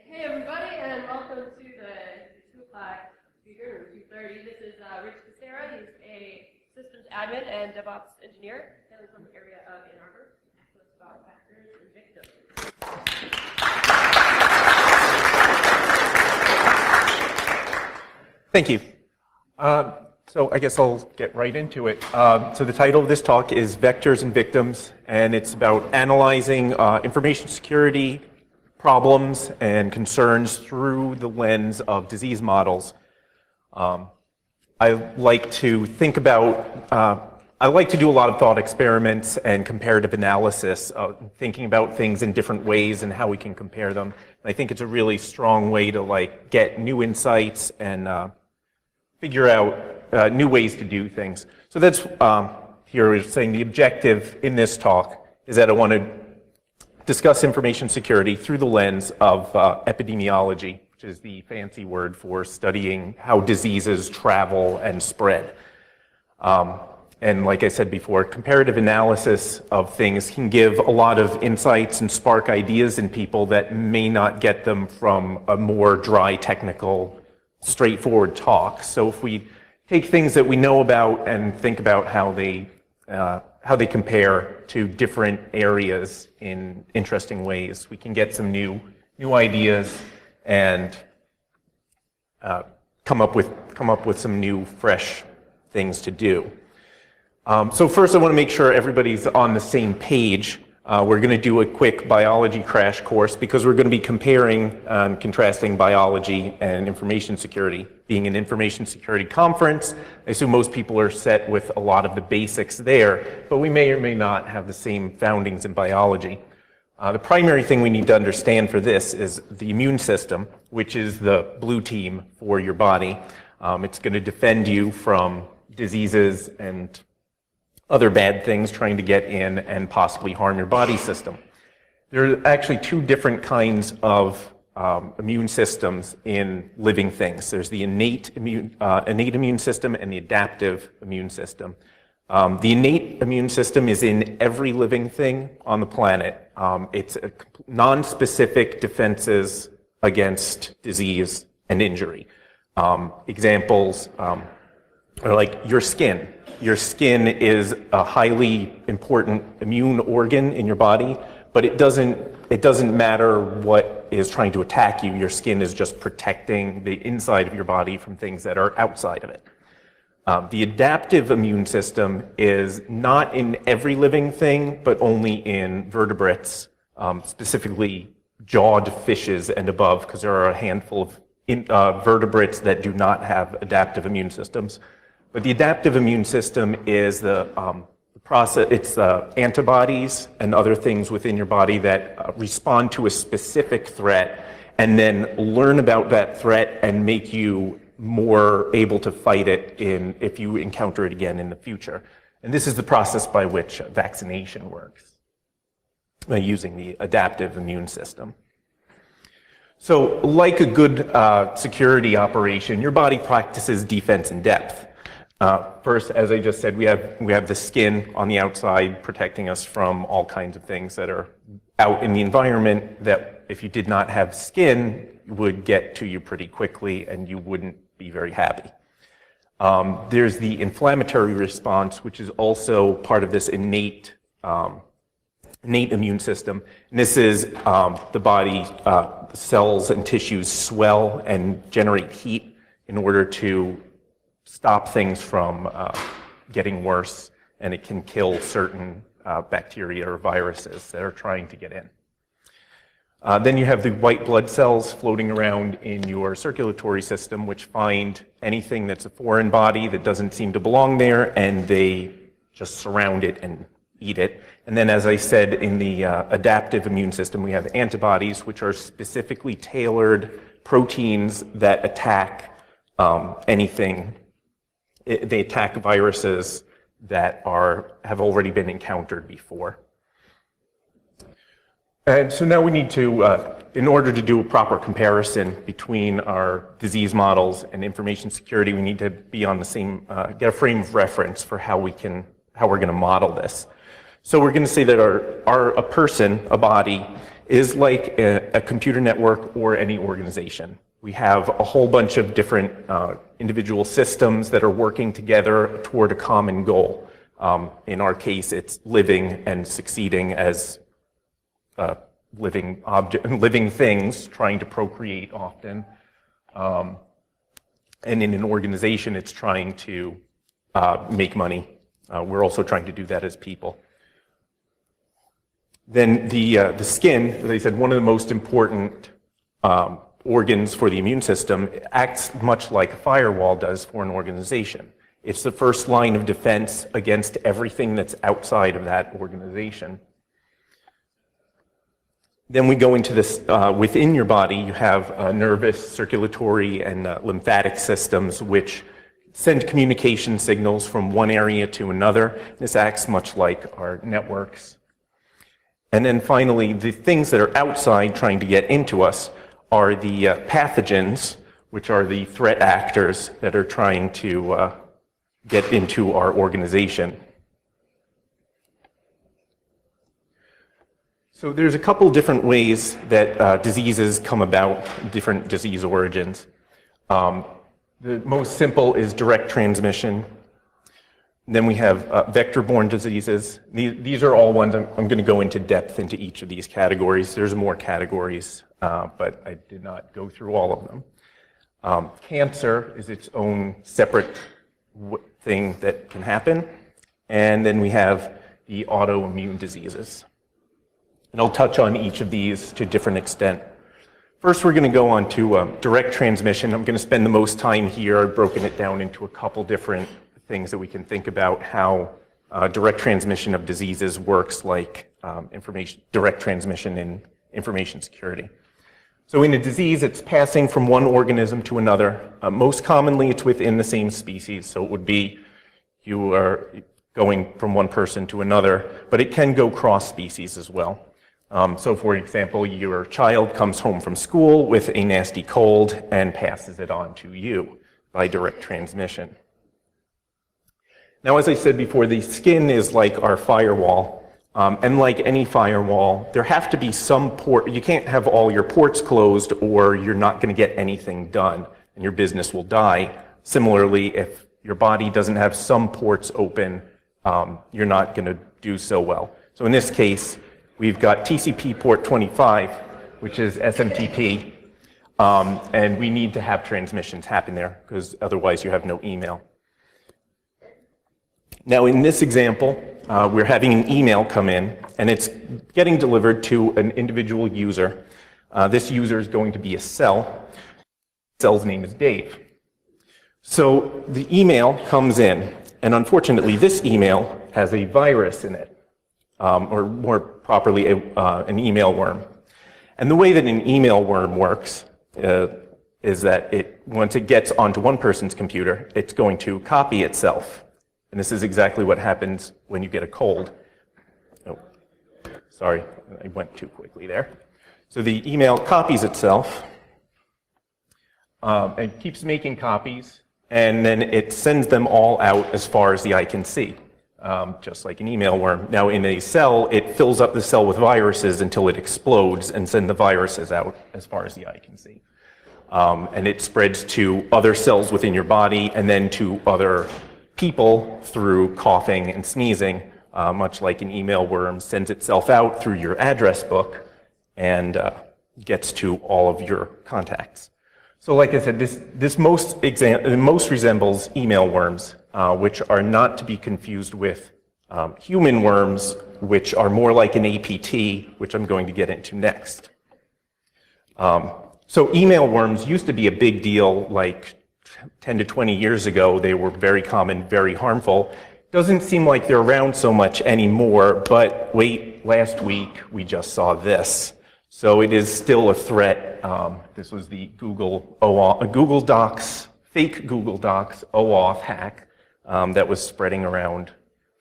Hey everybody, and welcome to the 2 o'clock speaker, or 2:30. This is Rich Cassara. He's a systems admin and DevOps engineer hailing from the area of Ann Arbor. So it's about factors and victims. Thank you. So I guess I'll get right into it. So the title of this talk is Vectors and Victims, and it's about analyzing information security problems and concerns through the lens of disease models. I like to think about, I like to do a lot of thought experiments and comparative analysis, thinking about things in different ways and how we can compare them. And I think it's a really strong way to get new insights and figure out new ways to do things. So that's here we're saying the objective in this talk is that I want to discuss information security through the lens of epidemiology, which is the fancy word for studying how diseases travel and spread. And like I said before, comparative analysis of things can give a lot of insights and spark ideas in people that may not get them from a more dry, technical, straightforward talk. So if we take things that we know about and think about how they compare to different areas in interesting ways, we can get some new ideas and come up with some new, fresh things to do. So first, I want to make sure everybody's on the same page. We're going to do a quick biology crash course because we're going to be comparing and contrasting biology and information security. Being an information security conference, I assume most people are set with a lot of the basics there, but we may or may not have the same foundings in biology. The primary thing we need to understand for this is the immune system, which is the blue team for your body. It's going to defend you from diseases and other bad things trying to get in and possibly harm your body system. There are actually two different kinds of immune systems in living things. There's the innate immune system and the adaptive immune system. The innate immune system is in every living thing on the planet. It's non-specific defenses against disease and injury. Examples are like your skin. Your skin is a highly important immune organ in your body, but it doesn't matter what is trying to attack you. Your skin is just protecting the inside of your body from things that are outside of it. The adaptive immune system is not in every living thing, but only in vertebrates, specifically jawed fishes and above, because there are a handful of vertebrates that do not have adaptive immune systems. But the adaptive immune system is the process, it's antibodies and other things within your body that respond to a specific threat and then learn about that threat and make you more able to fight it if you encounter it again in the future. And this is the process by which vaccination works, using the adaptive immune system. So like a good security operation, your body practices defense in depth. First, as I just said, we have the skin on the outside protecting us from all kinds of things that are out in the environment that if you did not have skin would get to you pretty quickly and you wouldn't be very happy. There's the inflammatory response, which is also part of this innate immune system. And this is the body, cells and tissues swell and generate heat in order to stop things from getting worse, and it can kill certain bacteria or viruses that are trying to get in. Then you have the white blood cells floating around in your circulatory system, which find anything that's a foreign body that doesn't seem to belong there, and they just surround it and eat it. And then, as I said, in the adaptive immune system, we have antibodies, which are specifically tailored proteins that attack anything. They attack viruses that have already been encountered before. And so now we need to, in order to do a proper comparison between our disease models and information security, we need to be on the same, get a frame of reference for how we're going to model this. So we're going to say that a person, a body, is like a computer network or any organization. We have a whole bunch of different individual systems that are working together toward a common goal. In our case, it's living and succeeding as living things, trying to procreate often. And in an organization, it's trying to make money. We're also trying to do that as people. Then the skin, as I said, one of the most important organs for the immune system, acts much like a firewall does for an organization. It's the first line of defense against everything that's outside of that organization. Then we go into this, within your body, you have nervous, circulatory, and lymphatic systems, which send communication signals from one area to another. This acts much like our networks. And then finally, the things that are outside trying to get into us are the pathogens, which are the threat actors that are trying to get into our organization. So there's a couple different ways that diseases come about, different disease origins. The most simple is direct transmission. Then we have vector-borne diseases. These are all ones, I'm going to go into depth into each of these categories. There's more categories, but I did not go through all of them. Cancer is its own separate thing that can happen. And then we have the autoimmune diseases. And I'll touch on each of these to a different extent. First, we're going to go on to direct transmission. I'm going to spend the most time here. I've broken it down into a couple different things that we can think about how direct transmission of diseases works, like direct transmission in information security. So in a disease, it's passing from one organism to another. Most commonly, it's within the same species. So it would be you are going from one person to another, but it can go cross species as well. So for example, your child comes home from school with a nasty cold and passes it on to you by direct transmission. Now, as I said before, the skin is like our firewall. And like any firewall, there have to be some port. You can't have all your ports closed or you're not going to get anything done and your business will die. Similarly, if your body doesn't have some ports open, you're not going to do so well. So in this case, we've got TCP port 25, which is SMTP, and we need to have transmissions happen there because otherwise you have no email. Now, in this example, we're having an email come in, and it's getting delivered to an individual user. This user is going to be a cell. The cell's name is Dave. So the email comes in, and unfortunately, this email has a virus in it, or more properly, an email worm. And the way that an email worm works is that once it gets onto one person's computer, it's going to copy itself. And this is exactly what happens when you get a cold. Oh, sorry, I went too quickly there. So the email copies itself and keeps making copies, and then it sends them all out as far as the eye can see, just like an email worm. Now in a cell, it fills up the cell with viruses until it explodes and sends the viruses out as far as the eye can see. And it spreads to other cells within your body and then to other people through coughing and sneezing, much like an email worm sends itself out through your address book and gets to all of your contacts. So like I said, this most resembles email worms, which are not to be confused with human worms, which are more like an APT, which I'm going to get into next. So email worms used to be a big deal like 10 to 20 years ago. They were very common, very harmful. Doesn't seem like they're around so much anymore, but wait, last week we just saw this. So it is still a threat. This was the Google Docs, fake Google Docs OAuth hack that was spreading around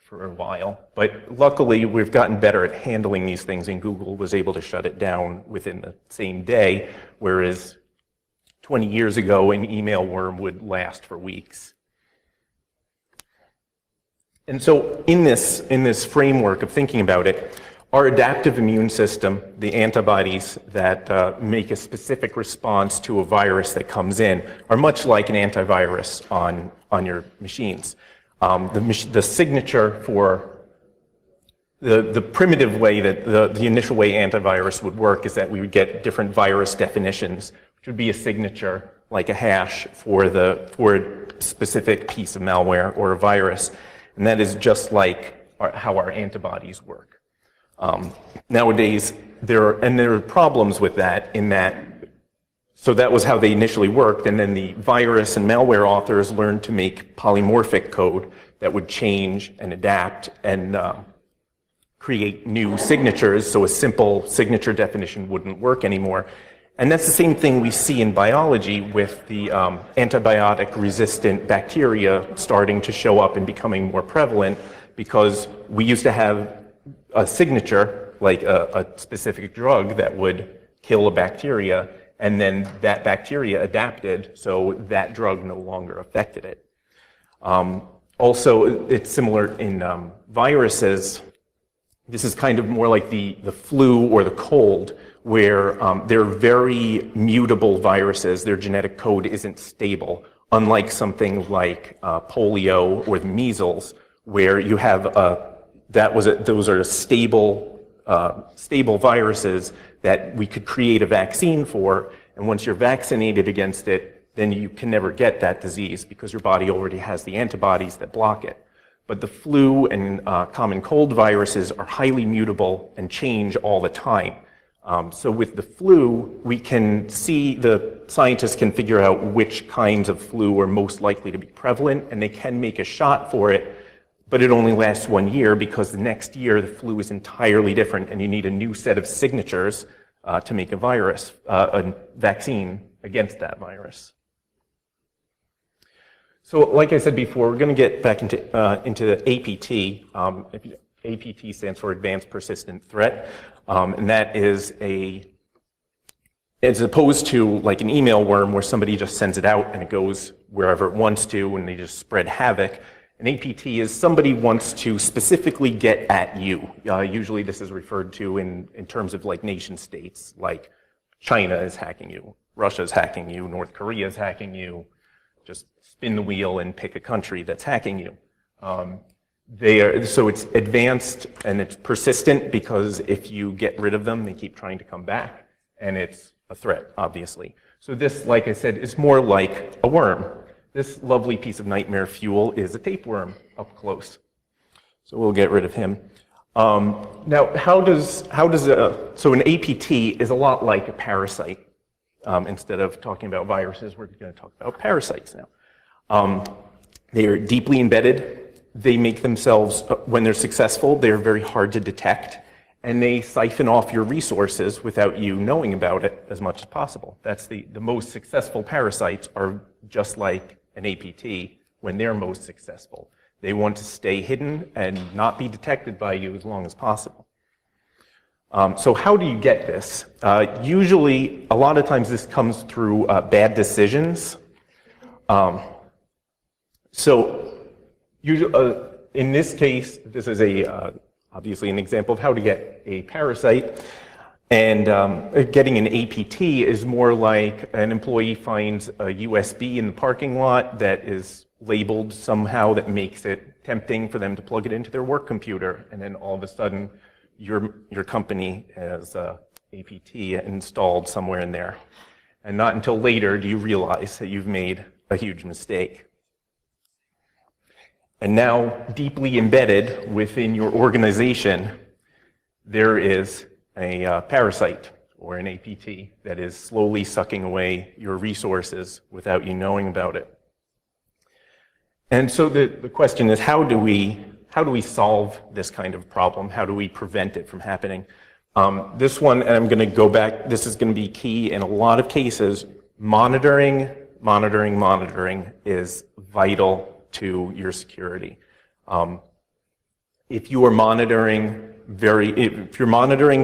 for a while. But luckily, we've gotten better at handling these things, and Google was able to shut it down within the same day, whereas 20 years ago, an email worm would last for weeks. And so in this framework of thinking about it, Our adaptive immune system, the antibodies that make a specific response to a virus that comes in, are much like an antivirus on your machines. The signature for the primitive way that the initial way antivirus would work is that we would get different virus definitions, which would be a signature like a hash for a specific piece of malware or a virus. And that is just like how our antibodies work. Nowadays, there are problems with that in that, so that was how they initially worked, and then the virus and malware authors learned to make polymorphic code that would change and adapt and create new signatures, so a simple signature definition wouldn't work anymore. And that's the same thing we see in biology with the antibiotic-resistant bacteria starting to show up and becoming more prevalent, because we used to have a signature, like a specific drug that would kill a bacteria, and then that bacteria adapted, so that drug no longer affected it. Also, it's similar in viruses. This is kind of more like the flu or the cold, where they're very mutable viruses. Their genetic code isn't stable, unlike something like polio or the measles, where you have those are stable viruses that we could create a vaccine for, and once you're vaccinated against it, then you can never get that disease because your body already has the antibodies that block it. But the flu and common cold viruses are highly mutable and change all the time. So with the flu, we can see, the scientists can figure out which kinds of flu are most likely to be prevalent, and they can make a shot for it, but it only lasts 1 year because the next year the flu is entirely different and you need a new set of signatures to make a vaccine against that virus. So like I said before, we're going to get back into APT. APT stands for Advanced Persistent Threat, and that is as opposed to like an email worm where somebody just sends it out and it goes wherever it wants to and they just spread havoc. An APT is somebody wants to specifically get at you. Usually this is referred to in terms of like nation states, like China is hacking you, Russia is hacking you, North Korea is hacking you. Just spin the wheel and pick a country that's hacking you. So it's advanced and it's persistent because if you get rid of them, they keep trying to come back, and it's a threat, obviously. So this, like I said, is more like a worm. This lovely piece of nightmare fuel is a tapeworm up close. So we'll get rid of him. Now, so an APT is a lot like a parasite. Instead of talking about viruses, we're going to talk about parasites now. They are deeply embedded. They make themselves, when they're successful, they're very hard to detect, and they siphon off your resources without you knowing about it as much as possible. That's the most successful parasites are just like an APT when they're most successful. They want to stay hidden and not be detected by you as long as possible. So how do you get this? Usually, a lot of times this comes through bad decisions. In this case, this is obviously an example of how to get a parasite. And getting an APT is more like an employee finds a USB in the parking lot that is labeled somehow that makes it tempting for them to plug it into their work computer. And then all of a sudden, your company has APT installed somewhere in there. And not until later do you realize that you've made a huge mistake. And now, deeply embedded within your organization, there is a parasite or an APT that is slowly sucking away your resources without you knowing about it. And so the question is, how do we solve this kind of problem? How do we prevent it from happening? This one, and I'm going to go back, this is going to be key in a lot of cases. Monitoring is vital to your security. If you're monitoring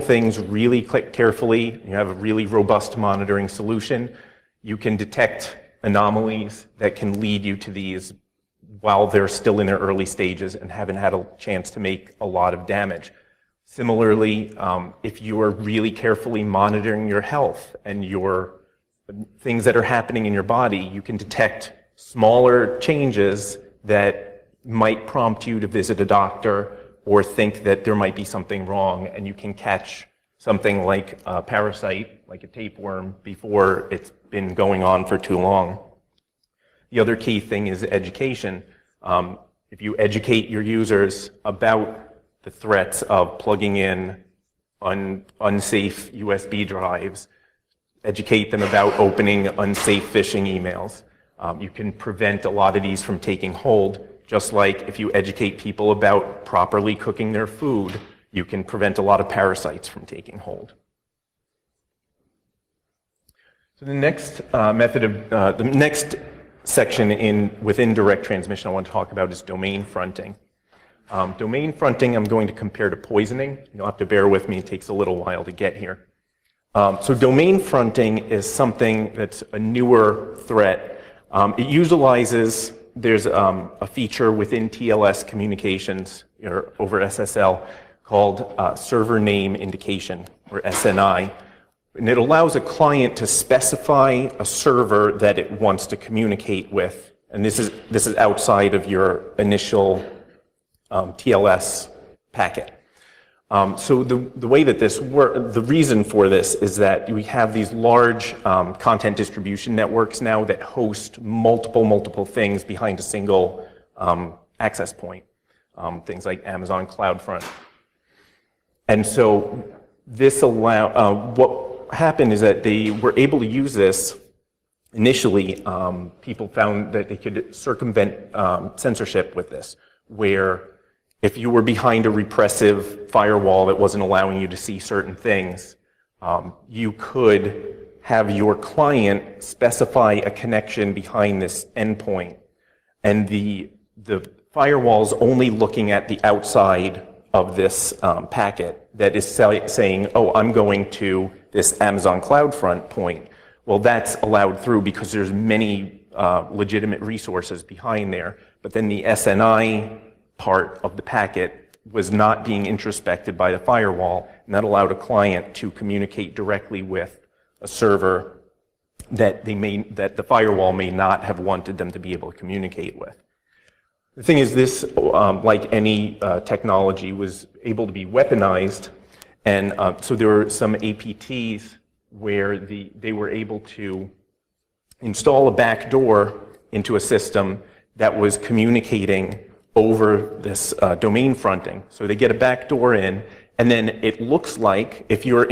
things really carefully, you have a really robust monitoring solution, you can detect anomalies that can lead you to these while they're still in their early stages and haven't had a chance to make a lot of damage. Similarly, if you are really carefully monitoring your health and your things that are happening in your body, you can detect smaller changes that might prompt you to visit a doctor or think that there might be something wrong, and you can catch something like a parasite, like a tapeworm, before it's been going on for too long. The other key thing is education. If you educate your users about the threats of plugging in unsafe USB drives, educate them about opening unsafe phishing emails, you can prevent a lot of these from taking hold. Just like if you educate people about properly cooking their food, you can prevent a lot of parasites from taking hold. So the next the next section within direct transmission I want to talk about is domain fronting. Domain fronting I'm going to compare to poisoning. You'll have to bear with me, it takes a little while to get here. So domain fronting is something that's a newer threat. It utilizes, there's a feature within TLS communications or over SSL called server name indication, or SNI. And it allows a client to specify a server that it wants to communicate with. And this is outside of your initial TLS packet. So the way that this works, the reason for this is that we have these large content distribution networks now that host multiple things behind a single access point, things like Amazon CloudFront. And so this what happened is that they were able to use this initially. People found that they could circumvent censorship with this, where if you were behind a repressive firewall that wasn't allowing you to see certain things, you could have your client specify a connection behind this endpoint, and the firewall's only looking at the outside of this packet that is saying, oh, I'm going to this Amazon CloudFront point. Well, that's allowed through because there's many legitimate resources behind there, but then the SNI part of the packet was not being introspected by the firewall, and that allowed a client to communicate directly with a server that the firewall may not have wanted them to be able to communicate with. The thing is, this, like any technology, was able to be weaponized, and so there were some APTs where they were able to install a backdoor into a system that was communicating over this domain fronting. So they get a backdoor in, and then it looks like, if you're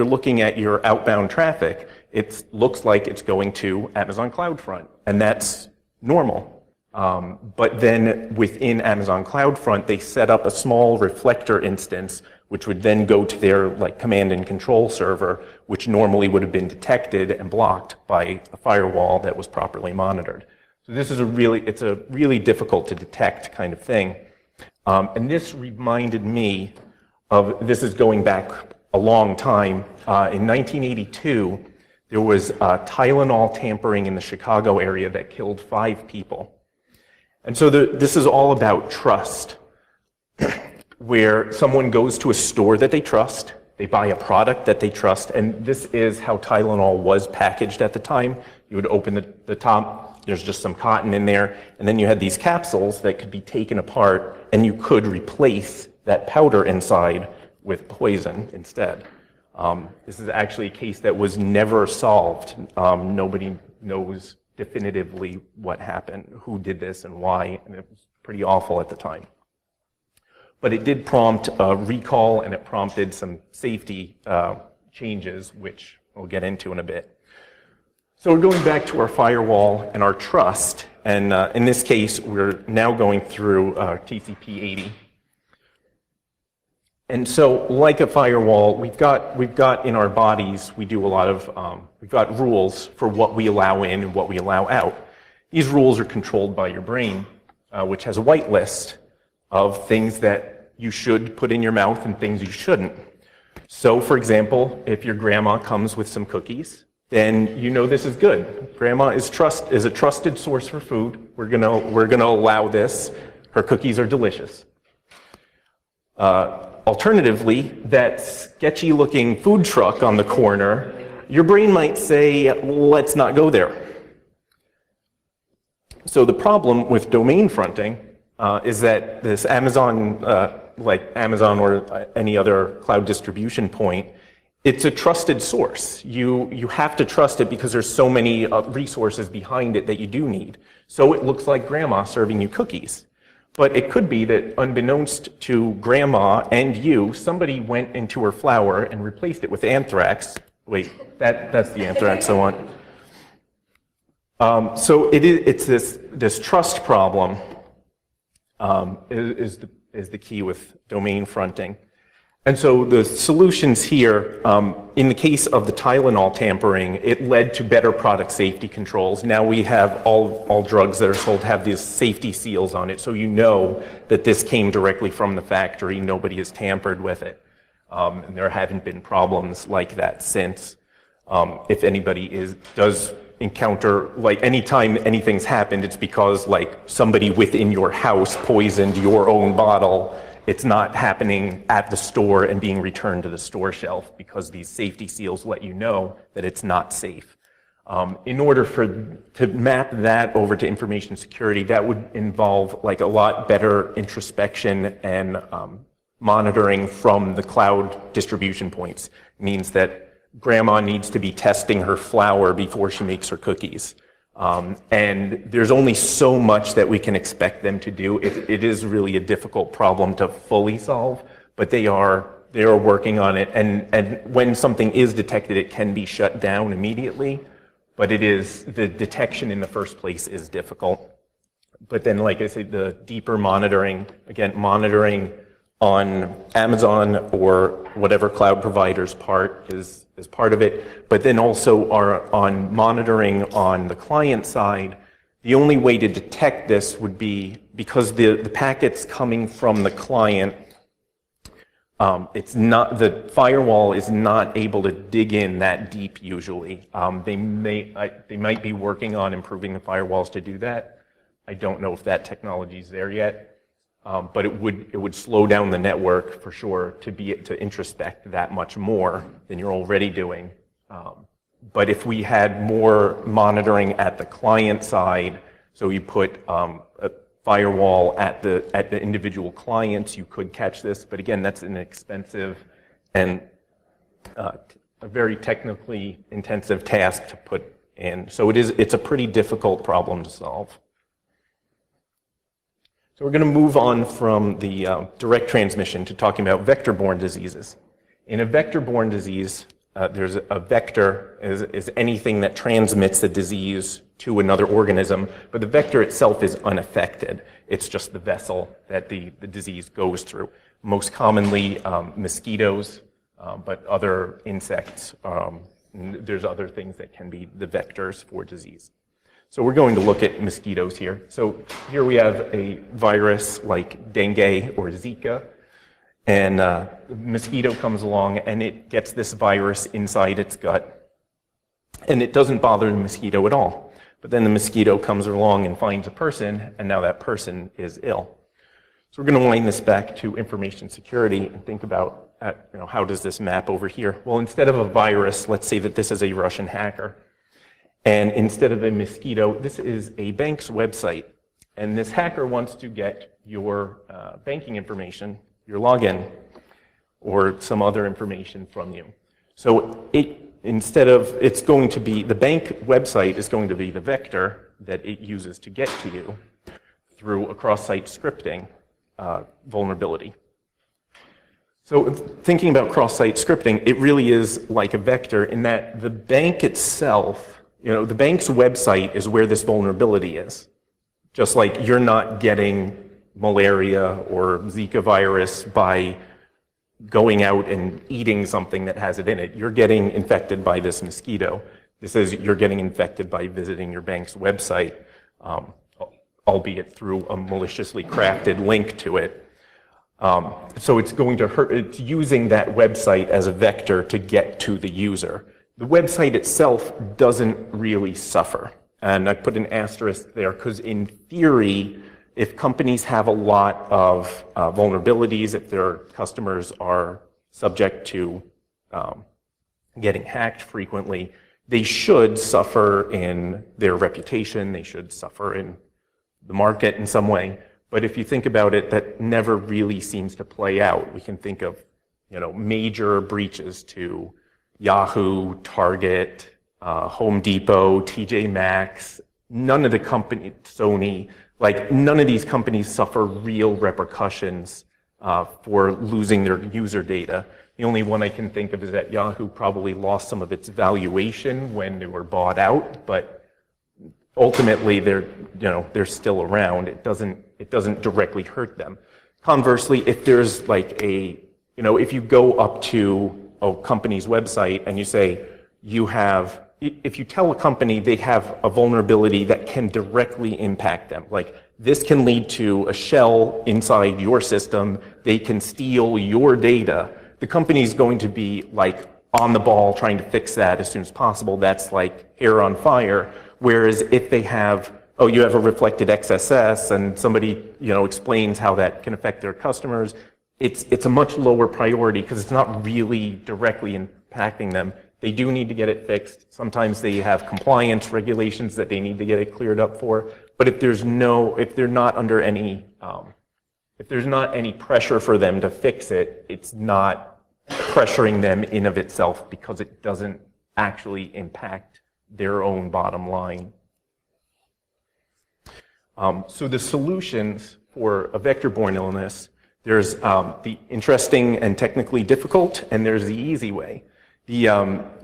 looking at your outbound traffic, it looks like it's going to Amazon CloudFront, and that's normal. But then within Amazon CloudFront, they set up a small reflector instance, which would then go to their command and control server, which normally would have been detected and blocked by a firewall that was properly monitored. So this is it's a really difficult to detect kind of thing. And this reminded me of, this is going back a long time. In 1982, there was Tylenol tampering in the Chicago area that killed 5 people. And so this is all about trust, where someone goes to a store that they trust, they buy a product that they trust, and this is how Tylenol was packaged at the time. You would open the top, there's just some cotton in there, and then you had these capsules that could be taken apart, and you could replace that powder inside with poison instead. This is actually a case that was never solved. Nobody knows definitively what happened, who did this and why, and it was pretty awful at the time. But it did prompt a recall, and it prompted some safety changes, which we'll get into in a bit. So we're going back to our firewall and our trust, and in this case, we're now going through TCP/80. And so, like a firewall, we've got in our bodies, we do a lot of, we've got rules for what we allow in and what we allow out. These rules are controlled by your brain, which has a whitelist of things that you should put in your mouth and things you shouldn't. So, for example, if your grandma comes with some cookies, then you know this is good. Grandma is a trusted source for food. We're gonna allow this. Her cookies are delicious. alternatively, that sketchy looking food truck on the corner, your brain might say, let's not go there. So the problem with domain fronting is that this Amazon, like Amazon or any other cloud distribution point, it's a trusted source. You have to trust it because there's so many resources behind it that you do need. So it looks like grandma serving you cookies. But it could be that unbeknownst to grandma and you, somebody went into her flour and replaced it with anthrax. Wait, that's the anthrax I want. So it's this trust problem is the key with domain fronting. And so the solutions here, in the case of the Tylenol tampering, it led to better product safety controls. Now we have all drugs that are sold have these safety seals on it, so you know that this came directly from the factory, nobody has tampered with it. And there haven't been problems like that since. If anybody does encounter, like anytime anything's happened, it's because like somebody within your house poisoned your own bottle. It's not happening at the store and being returned to the store shelf because these safety seals let you know that it's not safe. In order to map that over to information security, that would involve like a lot better introspection and monitoring from the cloud distribution points. It means that grandma needs to be testing her flour before she makes her cookies. And there's only so much that we can expect them to do. It is really a difficult problem to fully solve, but they are working on it. And when something is detected, it can be shut down immediately, but the detection in the first place is difficult. But then, like I said, the deeper monitoring, again, monitoring on Amazon or whatever cloud provider's part is part of it, but then also on monitoring on the client side. The only way to detect this would be because the packets coming from the client, the firewall is not able to dig in that deep usually. They might be working on improving the firewalls to do that. I don't know if that technology is there yet. But it would slow down the network for sure to introspect that much more than you're already doing. But if we had more monitoring at the client side, so you put a firewall at the individual clients, you could catch this. But again, that's an expensive and a very technically intensive task to put in. So it's a pretty difficult problem to solve. So we're going to move on from the direct transmission to talking about vector-borne diseases. In a vector-borne disease, there's a vector is anything that transmits the disease to another organism, but the vector itself is unaffected. It's just the vessel that the disease goes through. Most commonly mosquitoes, but other insects. There's other things that can be the vectors for disease. So we're going to look at mosquitoes here. So here we have a virus like dengue or Zika, and the mosquito comes along and it gets this virus inside its gut, and it doesn't bother the mosquito at all. But then the mosquito comes along and finds a person, and now that person is ill. So we're going to wind this back to information security and think about how does this map over here? Well, instead of a virus, let's say that this is a Russian hacker. And instead of a mosquito, this is a bank's website. And this hacker wants to get your banking information, your login, or some other information from you. So it's going to be, the bank website is going to be the vector that it uses to get to you through a cross-site scripting vulnerability. So thinking about cross-site scripting, it really is like a vector in that the bank itself, the bank's website is where this vulnerability is. Just like you're not getting malaria or Zika virus by going out and eating something that has it in it. You're getting infected by this mosquito. You're getting infected by visiting your bank's website, albeit through a maliciously crafted link to it. So it's going to hurt. It's using that website as a vector to get to the user. The website itself doesn't really suffer. And I put an asterisk there because in theory, if companies have a lot of vulnerabilities, if their customers are subject to getting hacked frequently, they should suffer in their reputation, they should suffer in the market in some way. But if you think about it, that never really seems to play out. We can think of, major breaches to Yahoo, Target, Home Depot, TJ Maxx. None of the companies, Sony, none of these companies suffer real repercussions for losing their user data. The only one I can think of is that Yahoo probably lost some of its valuation when they were bought out, but ultimately they're still around. It doesn't directly hurt them. Conversely, if there's if you go up to a company's website and you say if you tell a company they have a vulnerability that can directly impact them, like this can lead to a shell inside your system, they can steal your data, the company's going to be on the ball trying to fix that as soon as possible. That's like hair on fire. Whereas if they have, you have a reflected XSS and somebody, explains how that can affect their customers, it's a much lower priority because it's not really directly impacting them. They do need to get it fixed. Sometimes they have compliance regulations that they need to get it cleared up for. But if there's not any pressure for them to fix it, it's not pressuring them in of itself because it doesn't actually impact their own bottom line. So the solutions for a vector-borne illness, there's the interesting and technically difficult, and there's the easy way.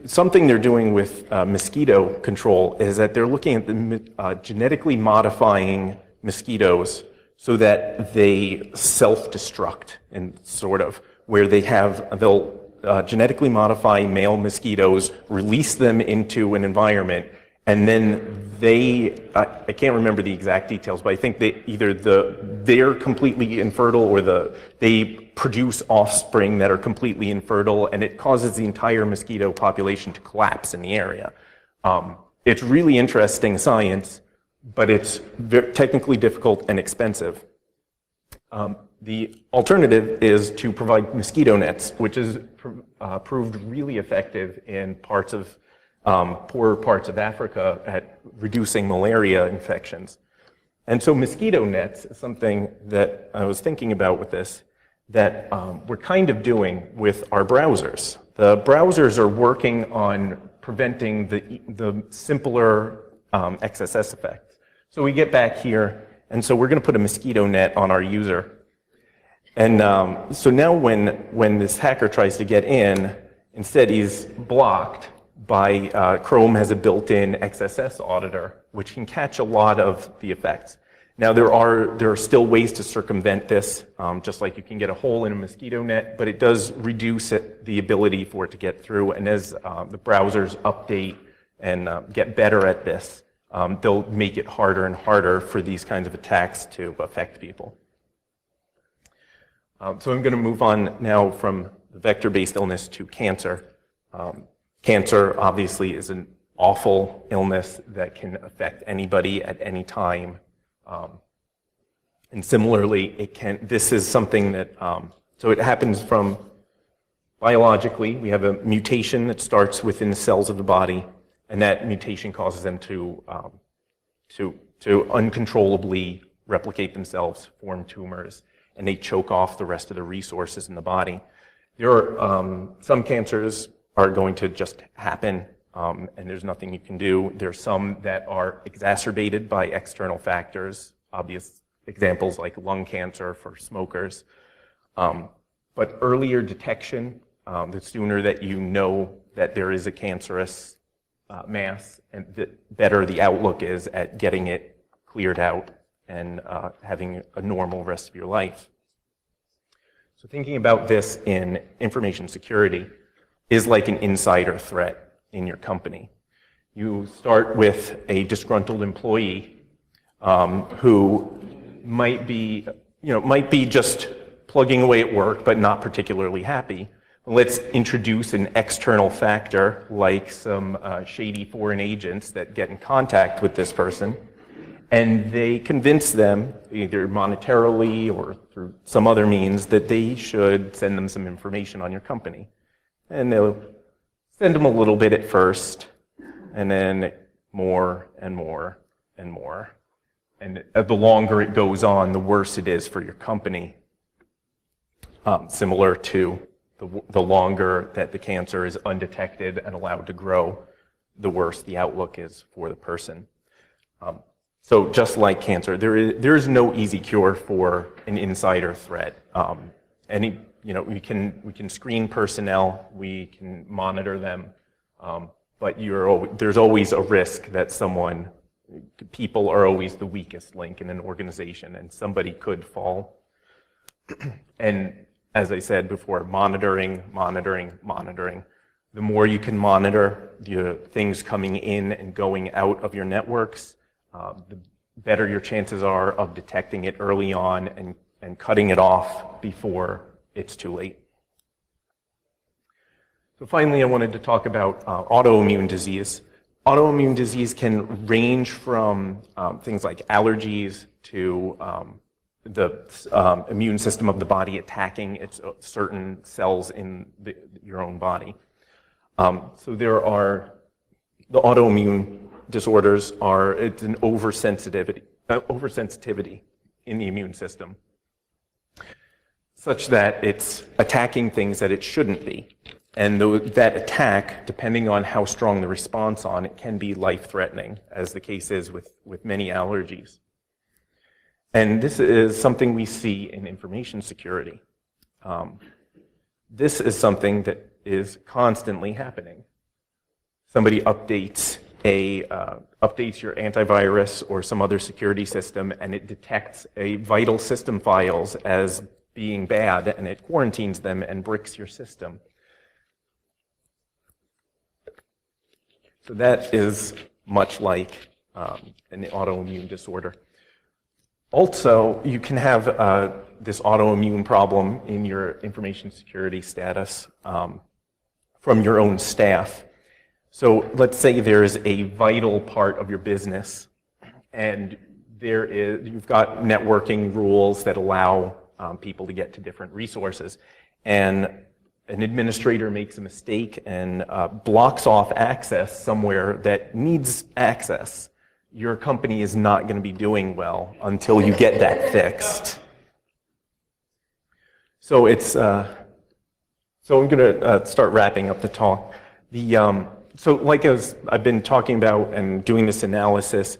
Something they're doing with mosquito control is that they're looking at the genetically modifying mosquitoes so that they self-destruct, and where they'll genetically modify male mosquitoes, release them into an environment, and then I can't remember the exact details, but I think they're completely infertile or they produce offspring that are completely infertile, and it causes the entire mosquito population to collapse in the area. It's really interesting science, but it's technically difficult and expensive. The alternative is to provide mosquito nets, which is proved really effective in poorer parts of Africa at reducing malaria infections. And so mosquito nets is something that I was thinking about with this, that we're kind of doing with our browsers. The browsers are working on preventing the simpler XSS effects. So we get back here, and so we're going to put a mosquito net on our user. And so now when this hacker tries to get in, instead he's blocked by Chrome has a built-in XSS auditor, which can catch a lot of the effects. Now there are still ways to circumvent this, just like you can get a hole in a mosquito net, but it does reduce the ability for it to get through. And as the browsers update and get better at this, they'll make it harder and harder for these kinds of attacks to affect people. So I'm going to move on now from the vector-based illness to cancer. Cancer obviously is an awful illness that can affect anybody at any time. And similarly, this is something that, so it happens from biologically. We have a mutation that starts within the cells of the body, and that mutation causes them to uncontrollably replicate themselves, form tumors, and they choke off the rest of the resources in the body. There are some cancers are going to just happen, and there's nothing you can do. There's some that are exacerbated by external factors, obvious examples like lung cancer for smokers. But earlier detection, the sooner that you know that there is a cancerous mass, and the better the outlook is at getting it cleared out and having a normal rest of your life. So thinking about this in information security is like an insider threat in your company. You start with a disgruntled employee who might be just plugging away at work but not particularly happy. Let's introduce an external factor like some shady foreign agents that get in contact with this person. And they convince them, either monetarily or through some other means, that they should send them some information on your company. And they'll send them a little bit at first, and then more and more and more. And the longer it goes on, the worse it is for your company. Similar to the longer that the cancer is undetected and allowed to grow, the worse the outlook is for the person. So just like cancer, there is no easy cure for an insider threat. We can screen personnel, we can monitor them, but there's always a risk that people are always the weakest link in an organization, and somebody could fall. And as I said before, monitoring. The more you can monitor the things coming in and going out of your networks, the better your chances are of detecting it early on and cutting it off before it's too late. So finally, I wanted to talk about autoimmune disease. Autoimmune disease can range from things like allergies to the immune system of the body attacking certain cells in your own body. So there are the autoimmune disorders it's an oversensitivity in the immune system, such that it's attacking things that it shouldn't be. And that attack, depending on how strong the response on it, can be life-threatening, as the case is with many allergies. And this is something we see in information security. This is something that is constantly happening. Somebody updates your antivirus or some other security system, and it detects a vital system files as being bad, and it quarantines them and bricks your system. So that is much like an autoimmune disorder. Also, you can have this autoimmune problem in your information security status from your own staff. So let's say there is a vital part of your business, and you've got networking rules that allow people to get to different resources, and an administrator makes a mistake and blocks off access somewhere that needs access. Your company is not going to be doing well until you get that fixed. So I'm going to start wrapping up the talk. So like I've been talking about and doing this analysis,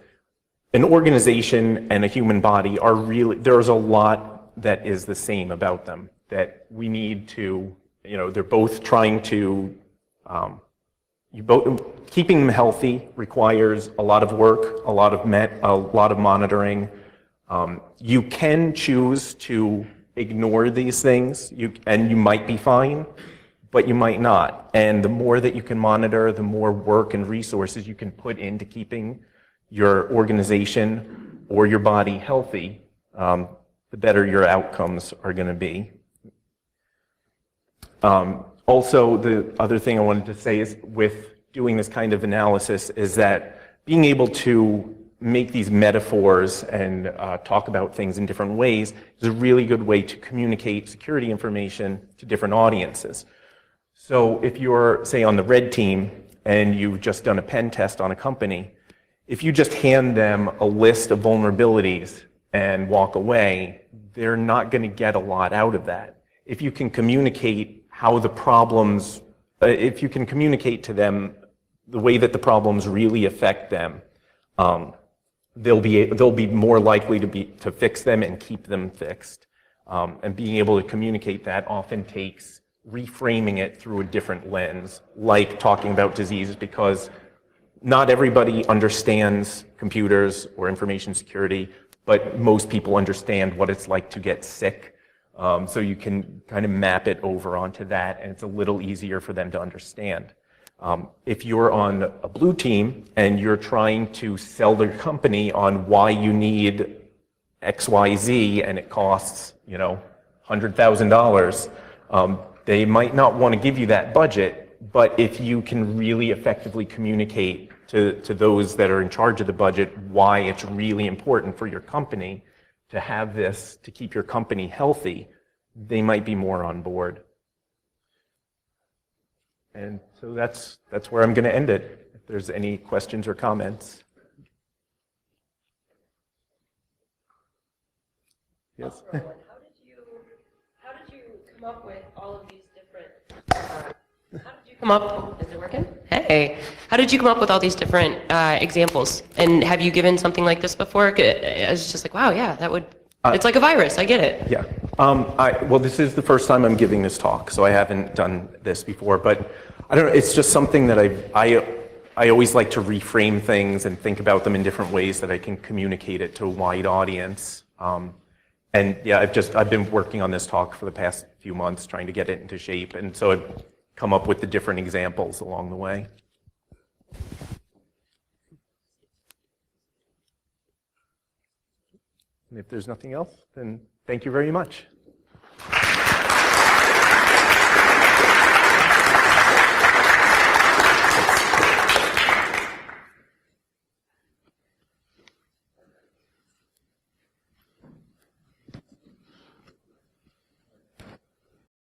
an organization and a human body there's a lot that is the same about them, that we need to, they're both trying to, keeping them healthy requires a lot of work, a lot of monitoring. You can choose to ignore these things, and you might be fine, but you might not. And the more that you can monitor, the more work and resources you can put into keeping your organization or your body healthy, the better your outcomes are going to be. Also, the other thing I wanted to say is with doing this kind of analysis is that being able to make these metaphors and talk about things in different ways is a really good way to communicate security information to different audiences. So if you're, say, on the red team and you've just done a pen test on a company, if you just hand them a list of vulnerabilities and walk away, they're not going to get a lot out of that. If you can communicate if you can communicate to them the way that the problems really affect them, they'll be more likely to fix them and keep them fixed. And being able to communicate that often takes reframing it through a different lens, like talking about diseases, because not everybody understands computers or information security, but most people understand what it's like to get sick. So you can kind of map it over onto that, and it's a little easier for them to understand. If you're on a blue team and you're trying to sell the company on why you need XYZ and it costs, $100,000, they might not want to give you that budget, but if you can really effectively communicate to those that are in charge of the budget why it's really important for your company to have this to keep your company healthy, they might be more on board. And so that's where I'm going to end it. If there's any questions or comments. Yes. How did you come up with all of these different? How did you come up? Is it working? Hey, how did you come up with all these different examples? And have you given something like this before? I was just like, wow, yeah, that would. It's like a virus. I get it. Yeah. Well, this is the first time I'm giving this talk, so I haven't done this before. But I don't know. It's just something that I always like to reframe things and think about them in different ways that I can communicate it to a wide audience. And yeah, I've been working on this talk for the past few months, trying to get it into shape, and so I've come up with the different examples along the way. And if there's nothing else, then thank you very much.